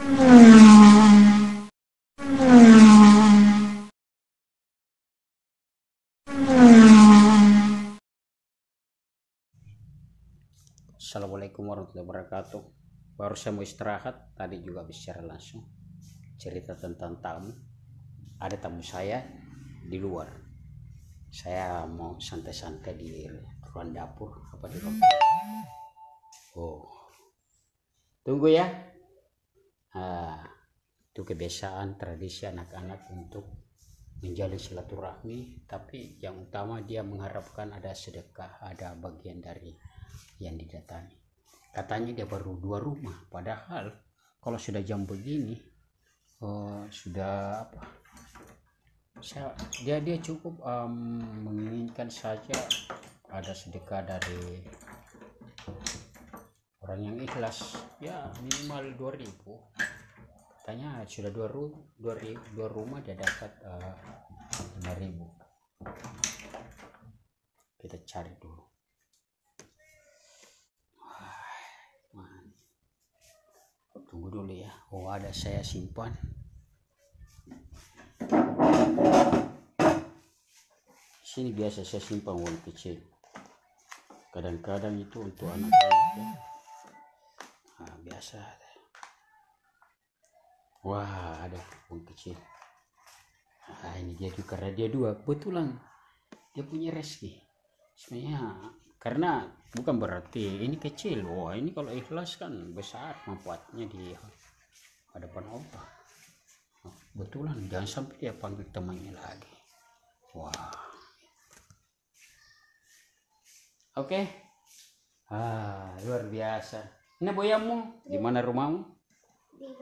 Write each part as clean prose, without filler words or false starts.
Assalamualaikum warahmatullahi wabarakatuh. Baru saya mau istirahat, tadi juga bicara langsung cerita tentang tamu. Ada tamu saya di luar. Saya mau santai-santai di ruang dapur apa di ruang. Oh, tunggu ya. Itu kebiasaan tradisi anak-anak untuk menjalin silaturahmi, tapi yang utama dia mengharapkan ada sedekah, ada bagian dari yang didatangi. Katanya dia baru 2 rumah, padahal kalau sudah jam begini sudah apa, dia cukup menginginkan saja ada sedekah dari orang yang ikhlas, ya minimal 2.000. Katanya sudah 2 rumah dia dapat 5.000. Kita cari dulu. Tunggu dulu ya. Oh, ada saya simpan. Sini biasa saya simpan uang kecil. Kadang-kadang itu untuk anak-anak ya. Biasa. Wah, ada uang kecil. Ini dia juga, karena dia 2. Kebetulan dia punya rezeki. Sebenarnya karena bukan berarti ini kecil. Wah, ini kalau ikhlas kan besar manfaatnya di hadapan Allah. Kebetulan jangan sampai dia panggil temannya lagi. Wah. Oke. Luar biasa. Ini boyamu, di mana rumahmu?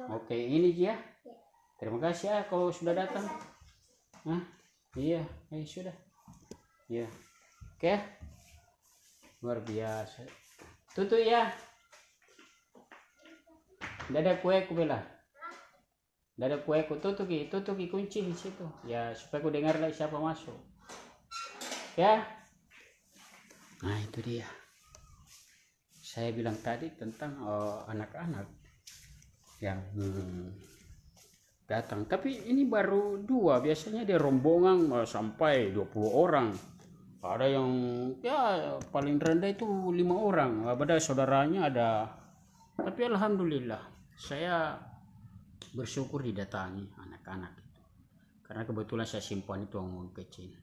Oke, ini dia. Terima kasih ya kalau sudah datang. Iya, sudah. Iya. Oke. Luar biasa. Tutup ya. Tidak ada kue aku bela. Tidak ada kue aku tutup kunci di situ. Ya supaya aku dengar lagi siapa masuk. Ya. Nah itu dia. Saya bilang tadi tentang anak-anak yang datang. Tapi ini baru 2. Biasanya dia rombongan sampai 20 orang. Ada yang ya paling rendah itu 5 orang. Ada saudaranya ada. Tapi alhamdulillah saya bersyukur didatangi anak-anak itu. Karena kebetulan saya simpan itu uang kecil.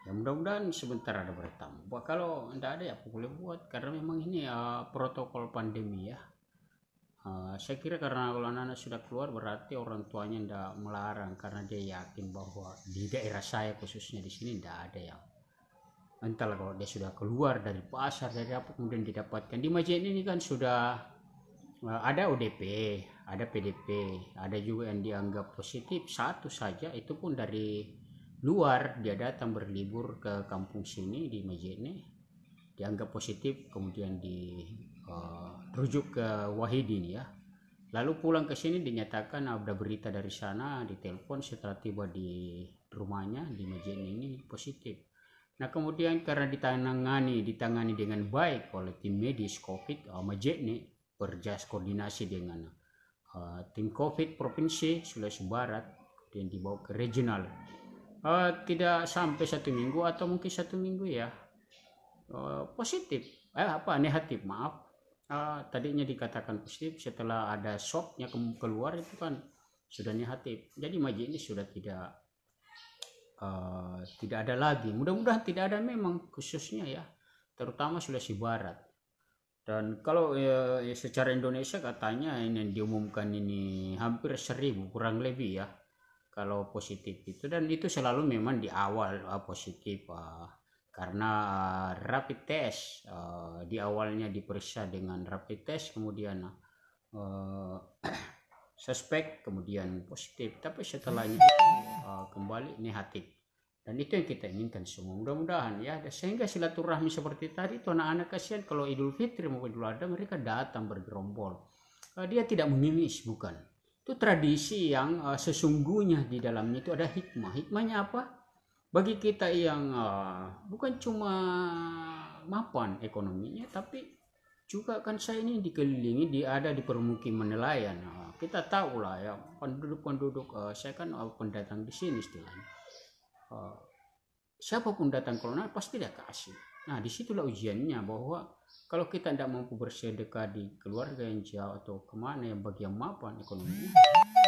Ya mudah-mudahan sebentar ada bertamu. Kalau tidak ada ya aku boleh buat. Karena memang ini protokol pandemi ya. Saya kira karena kalau anak-anak sudah keluar berarti orang tuanya tidak melarang. Karena dia yakin bahwa di daerah saya khususnya di sini tidak ada yang entahlah, kalau dia sudah keluar dari pasar dari apa kemudian didapatkan di masjid ini kan sudah ada ODP, ada PDP, ada juga yang dianggap positif satu saja, itu pun dari luar dia datang berlibur ke kampung sini di masjid ini dianggap positif, kemudian dirujuk ke Wahidin ya, lalu pulang ke sini dinyatakan ada berita dari sana, ditelepon setelah tiba di rumahnya di masjid ini positif. Nah kemudian karena ditangani dengan baik oleh tim medis COVID, masjid ini berjas koordinasi dengan tim COVID provinsi Sulawesi Barat, kemudian dibawa ke regional. Tidak sampai 1 minggu atau mungkin 1 minggu ya, positif, negatif maaf. Tadinya dikatakan positif, setelah ada swabnya keluar itu kan sudah negatif. Jadi masjid ini sudah tidak ada lagi, mudah-mudahan tidak ada memang khususnya ya, terutama Sulawesi Barat. Dan kalau secara Indonesia katanya ini diumumkan ini hampir 1.000 kurang lebih ya kalau positif itu, dan itu selalu memang di awal positif karena rapid test di awalnya diperiksa dengan rapid test, kemudian suspek, kemudian positif, tapi setelahnya itu kembali negatif. Dan itu yang kita inginkan semua, mudah-mudahan ya, sehingga silaturahmi seperti tadi itu anak-anak kasihan kalau Idul Fitri maupun Idul Adha mereka datang bergerombol. Dia tidak mengemis, bukan, itu tradisi yang sesungguhnya di dalamnya itu ada hikmahnya apa bagi kita yang bukan cuma mapan ekonominya, tapi juga kan saya ini dikelilingi ada di permukiman nelayan. Nah, kita tahu lah ya penduduk-penduduk, saya kan pendatang di sini istilahnya. Siapapun datang kolonial pasti dia kasih. Nah disitulah ujiannya, bahwa kalau kita tidak mampu bersedekah di keluarga yang jauh atau kemana yang bagian mapan ekonominya,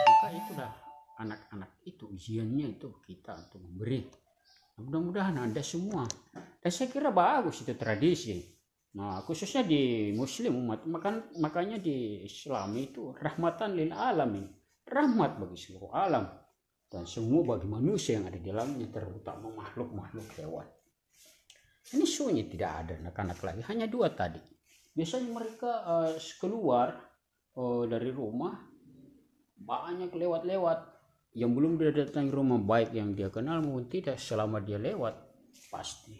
maka itulah anak-anak itu ujiannya itu kita untuk memberi. Mudah-mudahan Anda semua, dan saya kira bagus itu tradisi. Nah khususnya di muslim umat, makanya di Islam itu rahmatan lil alamin, rahmat bagi seluruh alam dan semua bagi manusia yang ada di dalamnya, terutama makhluk-makhluk hewan. Ini sunyi, tidak ada anak-anak lagi, hanya 2 tadi. Biasanya mereka keluar dari rumah banyak lewat-lewat, yang belum dia datang rumah, baik yang dia kenal maupun tidak, selama dia lewat pasti.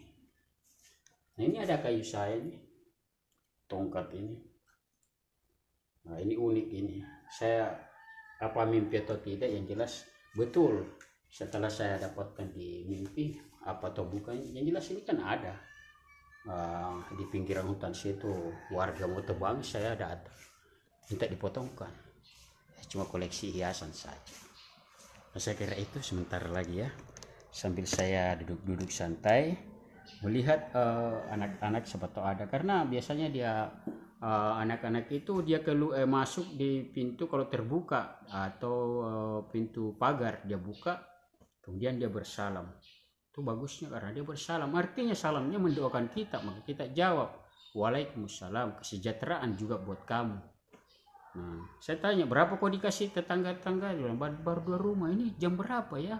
Nah ini ada kayu saya nih, tongkat ini. Nah ini unik ini. Saya apa mimpi atau tidak, yang jelas betul setelah saya dapatkan di mimpi, apa atau bukan, yang jelas ini kan ada di pinggiran hutan situ, warga mau tebang, saya datang minta dipotongkan. Cuma koleksi hiasan saja. Nah, saya kira itu sebentar lagi ya, sambil saya duduk-duduk santai melihat anak-anak sebetulnya ada, karena biasanya dia anak-anak itu dia masuk di pintu kalau terbuka, atau pintu pagar dia buka, kemudian dia bersalam. Itu bagusnya karena dia bersalam, artinya salamnya mendoakan kita, maka kita jawab waalaikumsalam, kesejahteraan juga buat kamu. Nah, saya tanya berapa kok dikasih tetangga-tetangga, baru 2 rumah. Ini jam berapa ya?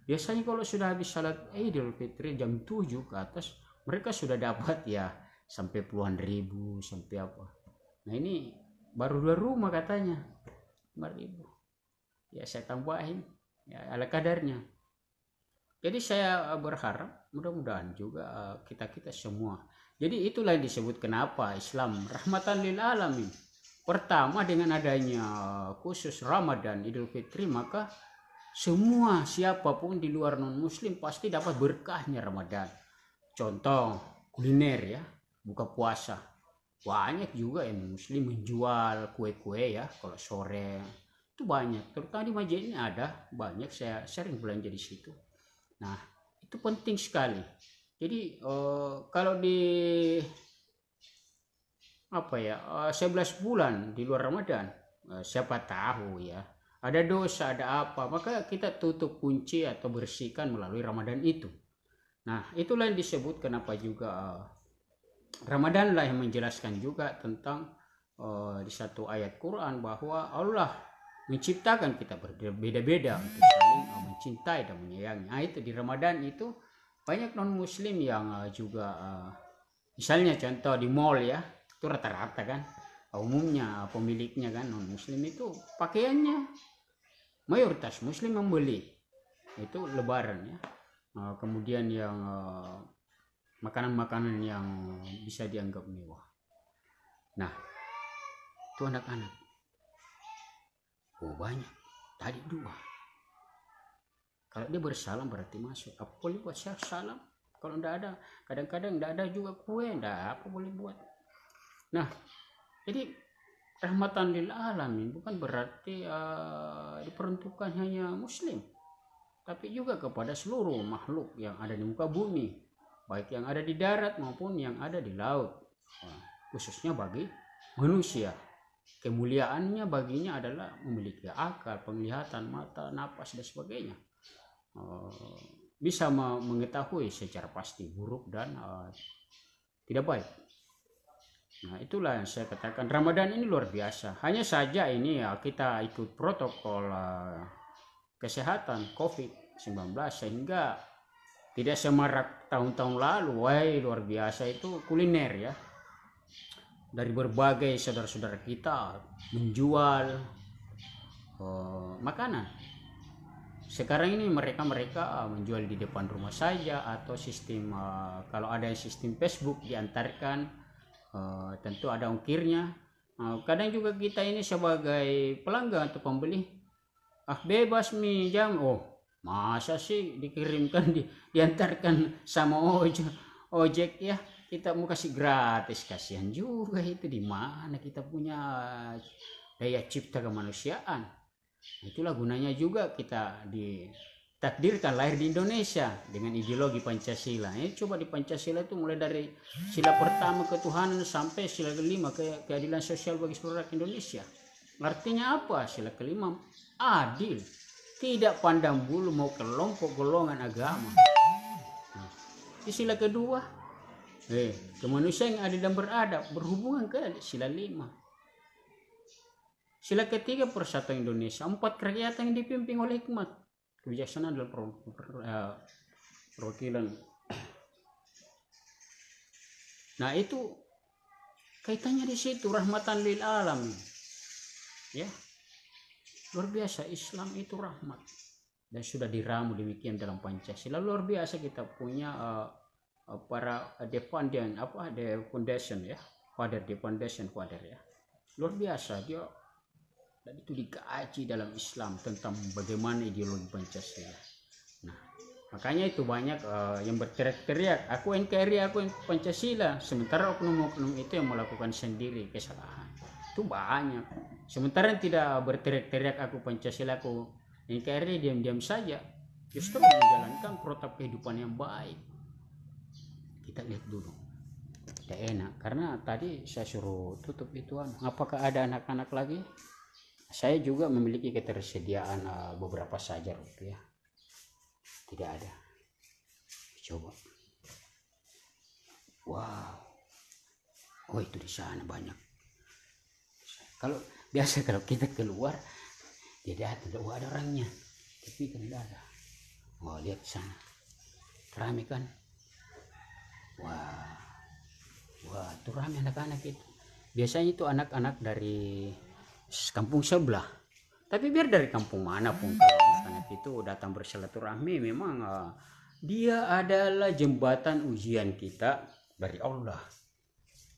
Biasanya kalau sudah habis salat Idul Fitri jam 7 ke atas, mereka sudah dapat ya sampai puluhan ribu, sampai apa. Nah ini baru 2 rumah katanya 5.000. Ya saya tambahin ya ala kadarnya. Jadi saya berharap mudah-mudahan juga kita semua. Jadi itulah yang disebut kenapa Islam rahmatan lil alamin. Pertama, dengan adanya khusus Ramadan Idul Fitri, maka semua siapapun di luar non muslim pasti dapat berkahnya Ramadan. Contoh kuliner ya, buka puasa, banyak juga yang muslim menjual kue-kue ya kalau sore, itu banyak, terutama di masjid ini ada banyak, saya sering belanja di situ. Nah itu penting sekali. Jadi kalau di 11 bulan di luar Ramadan, siapa tahu ya ada dosa, ada apa, maka kita tutup kunci atau bersihkan melalui Ramadan itu. Nah itulah yang disebut kenapa juga Ramadan lah yang menjelaskan juga tentang di satu ayat Quran bahwa Allah menciptakan kita berbeda-beda untuk saling mencintai dan menyayangi. Nah itu di Ramadan itu banyak non muslim yang juga misalnya contoh di mall ya, itu rata-rata kan umumnya pemiliknya kan non muslim, itu pakaiannya mayoritas muslim membeli itu lebaran ya. Kemudian yang makanan-makanan yang bisa dianggap mewah. Nah itu anak-anak banyak tadi 2. Kalau dia bersalam berarti masuk. Apa boleh buat saya salam? Kalau enggak ada, kadang-kadang enggak ada juga kue, enggak apa boleh buat. Nah jadi rahmatan lil alamin bukan berarti diperuntukkan hanya muslim, tapi juga kepada seluruh makhluk yang ada di muka bumi, baik yang ada di darat maupun yang ada di laut. Khususnya bagi manusia, kemuliaannya baginya adalah memiliki akal, penglihatan, mata, napas dan sebagainya, bisa mengetahui secara pasti buruk dan tidak baik. Nah itulah yang saya katakan Ramadan ini luar biasa. Hanya saja ini ya kita ikut protokol kesehatan COVID-19 sehingga tidak semarak tahun-tahun lalu. Wah luar biasa itu kuliner ya, dari berbagai saudara-saudara kita menjual makanan. Sekarang ini mereka menjual di depan rumah saja, atau sistem kalau ada sistem Facebook diantarkan, tentu ada ongkirnya. Kadang juga kita ini sebagai pelanggan atau pembeli, bebas mi jam, masa sih dikirimkan diantarkan sama ojek ya, kita mau kasih gratis, kasihan juga itu. Di mana kita punya daya cipta kemanusiaan. Itulah gunanya juga kita ditakdirkan lahir di Indonesia dengan ideologi Pancasila. Coba di Pancasila itu mulai dari sila pertama ketuhanan sampai sila kelima keadilan sosial bagi seluruh rakyat Indonesia. Artinya apa? Sila kelima adil, tidak pandang bulu mau kelompok, golongan, agama. Di sila kedua kemanusiaan yang adil dan beradab berhubungan ke sila 5. Sila ketiga persatuan Indonesia, 4 kerakyatan yang dipimpin oleh hikmat, kebijaksanaan dalam perwakilan. Nah itu kaitannya di situ, rahmatan lil alamin. Ya, luar biasa, Islam itu rahmat dan sudah diramu demikian dalam Pancasila. Luar biasa kita punya para dependent the foundation ya, father ya, luar biasa dia, dan itu dikaji dalam Islam tentang bagaimana ideologi Pancasila. Nah makanya itu banyak yang berteriak-teriak aku NKRI, aku Pancasila, sementara oknum-oknum itu yang melakukan sendiri kesalahan. Itu banyak. Sementara yang tidak berteriak-teriak aku Pancasila, aku NKRI, diam-diam saja justru menjalankan protap kehidupan yang baik. Kita lihat dulu, tidak enak karena tadi saya suruh tutup itu. Apakah ada anak-anak lagi? Saya juga memiliki ketersediaan beberapa saja rupiah. Tidak ada. Coba. Wow. Oh itu di sana banyak. Kalau biasa kalau kita keluar tidak ada orangnya, tapi kan tidak ada. Oh lihat di sana, ramai kan? Wah, itu ramai anak-anak itu. Biasanya itu anak-anak dari kampung sebelah. Tapi biar dari kampung mana pun, kalau anak-anak itu datang bersilaturahmi, memang dia adalah jembatan ujian kita dari Allah.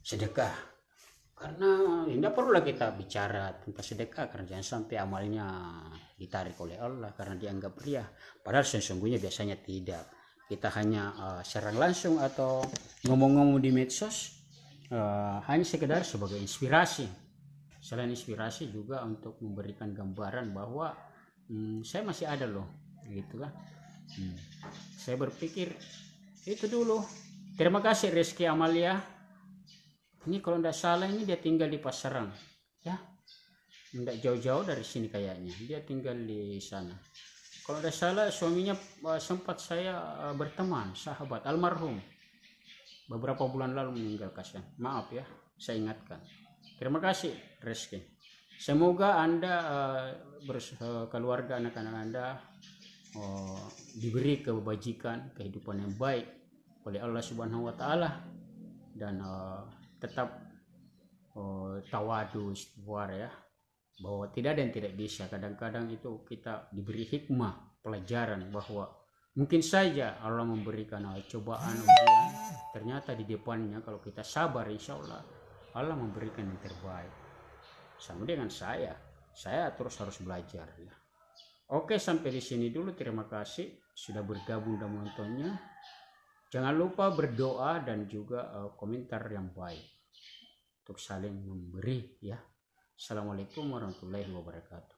Sedekah. Karena tidak perlulah kita bicara tentang sedekah, karena jangan sampai amalnya ditarik oleh Allah karena dianggap riya. Padahal sesungguhnya biasanya tidak. Kita hanya serang langsung atau ngomong-ngomong di medsos hanya sekedar sebagai inspirasi. Selain inspirasi juga untuk memberikan gambaran bahwa saya masih ada loh, gitu kan. Saya berpikir itu dulu. Terima kasih Rizky Amalia. Ini kalau tidak salah ini dia tinggal di Pasaran, ya, tidak jauh-jauh dari sini kayaknya. Dia tinggal di sana. Kalau tidak salah suaminya sempat saya berteman, sahabat almarhum, beberapa bulan lalu meninggal, kasihan. Maaf ya, saya ingatkan. Terima kasih Rizky. Semoga Anda keluarga anak-anak Anda diberi kebajikan, kehidupan yang baik oleh Allah Subhanahu wa taala, dan tetap tawadu, istighfar ya, bahwa tidak ada yang tidak bisa. Kadang-kadang itu kita diberi hikmah, pelajaran bahwa mungkin saja Allah memberikan cobaan, ujian, ternyata di depannya kalau kita sabar insya Allah memberikan yang terbaik. Sama dengan saya terus harus belajar ya. Oke, sampai di sini dulu. Terima kasih sudah bergabung dan menontonnya. Jangan lupa berdoa dan juga komentar yang baik untuk saling memberi ya. Assalamualaikum warahmatullahi wabarakatuh.